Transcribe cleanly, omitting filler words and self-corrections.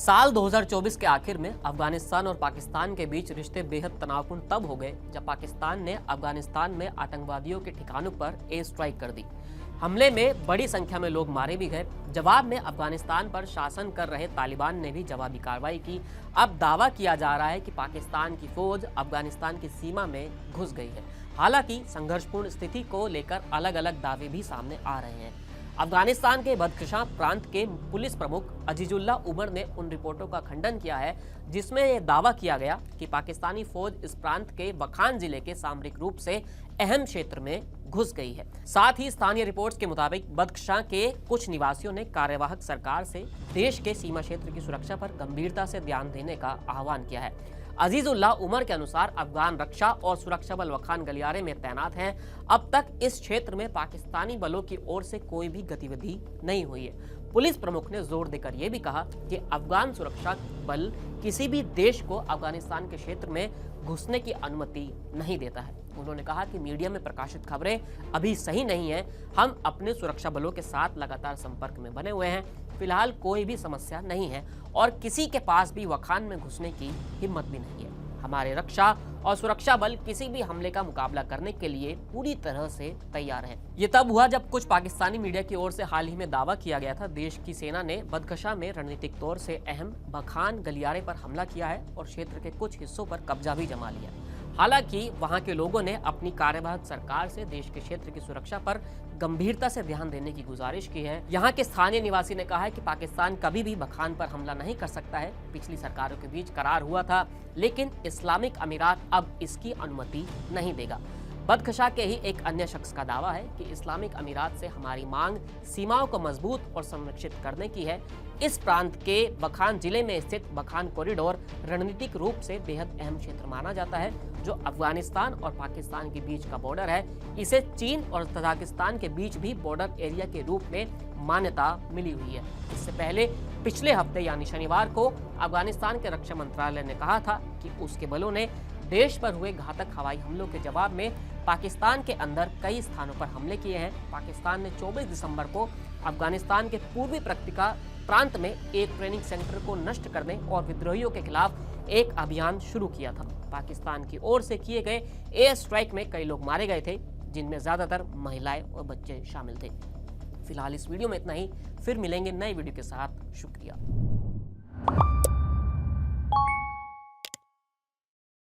साल 2024 के आखिर में अफगानिस्तान और पाकिस्तान के बीच रिश्ते बेहद तनावपूर्ण तब हो गए जब पाकिस्तान ने अफगानिस्तान में आतंकवादियों के ठिकानों पर एयर स्ट्राइक कर दी। हमले में बड़ी संख्या में लोग मारे भी गए। जवाब में अफगानिस्तान पर शासन कर रहे तालिबान ने भी जवाबी कार्रवाई की। अब दावा किया जा रहा है कि पाकिस्तान की फौज अफगानिस्तान की सीमा में घुस गई है। हालांकि संघर्षपूर्ण स्थिति को लेकर अलग अलग दावे भी सामने आ रहे हैं। अफगानिस्तान के बदख्शां प्रांत के पुलिस प्रमुख अजीजुल्लाह उमर ने उन रिपोर्टों का खंडन किया है जिसमें यह दावा किया गया कि पाकिस्तानी फौज इस प्रांत के वखान जिले के सामरिक रूप से अहम क्षेत्र में घुस गई है। साथ ही स्थानीय रिपोर्ट्स के मुताबिक बदख्शां के कुछ निवासियों ने कार्यवाहक सरकार से देश के सीमा क्षेत्र की सुरक्षा पर गंभीरता से ध्यान देने का आह्वान किया है। अजीजुल्लाह उमर के अनुसार अफगान रक्षा और सुरक्षा बल वखान गलियारे में तैनात हैं। अब तक इस क्षेत्र में पाकिस्तानी बलों की ओर से कोई भी गतिविधि नहीं हुई है। पुलिस प्रमुख ने जोर देकर यह भी कहा कि अफगान सुरक्षा बल किसी भी देश को अफगानिस्तान के क्षेत्र में घुसने की अनुमति नहीं देता है। उन्होंने कहा कि मीडिया में प्रकाशित खबरें अभी सही नहीं है। हम अपने सुरक्षा बलों के साथ लगातार संपर्क में बने हुए हैं। फिलहाल कोई भी समस्या नहीं है और किसी के पास भी वखान में घुसने की हिम्मत भी नहीं है। हमारे रक्षा और सुरक्षा बल किसी भी हमले का मुकाबला करने के लिए पूरी तरह से तैयार हैं। ये तब हुआ जब कुछ पाकिस्तानी मीडिया की ओर से हाल ही में दावा किया गया था देश की सेना ने बदख्शां में रणनीतिक तौर से अहम वखान गलियारे पर हमला किया है और क्षेत्र के कुछ हिस्सों पर कब्जा भी जमा लिया। हालांकि वहां के लोगों ने अपनी कार्यवाहक सरकार से देश के क्षेत्र की सुरक्षा पर गंभीरता से ध्यान देने की गुजारिश की है। यहाँ के स्थानीय निवासी ने कहा है कि पाकिस्तान कभी भी वखान पर हमला नहीं कर सकता है। पिछली सरकारों के बीच करार हुआ था, लेकिन इस्लामिक अमीरात अब इसकी अनुमति नहीं देगा। बदख्शां के ही एक अन्य शख्स का दावा है कि इस्लामिक अमीरात से हमारी मांग सीमाओं को मजबूत और संरक्षित करने की है। इस प्रांत के वखान जिले में स्थित वखान कॉरिडोर रणनीतिक रूप से बेहद अहम क्षेत्र माना जाता है जो अफगानिस्तान और पाकिस्तान के बीच का बॉर्डर है। इसे चीन और तजाकिस्तान के बीच भी बॉर्डर एरिया के रूप में मान्यता मिली हुई है। इससे पहले पिछले हफ्ते यानी शनिवार को अफगानिस्तान के रक्षा मंत्रालय ने कहा था कि उसके बलों ने देश पर हुए घातक हवाई हमलों के जवाब में पाकिस्तान के अंदर कई स्थानों पर हमले किए हैं। पाकिस्तान ने 24 दिसंबर को अफगानिस्तान के पूर्वी प्रांत में एक ट्रेनिंग सेंटर को नष्ट करने और विद्रोहियों के खिलाफ एक अभियान शुरू किया था। पाकिस्तान की ओर से किए गए एयर स्ट्राइक में कई लोग मारे गए थे, जिनमें ज्यादातर महिलाएं और बच्चे शामिल थे। फिलहाल इस वीडियो में इतना ही। फिर मिलेंगे नए वीडियो के साथ। शुक्रिया।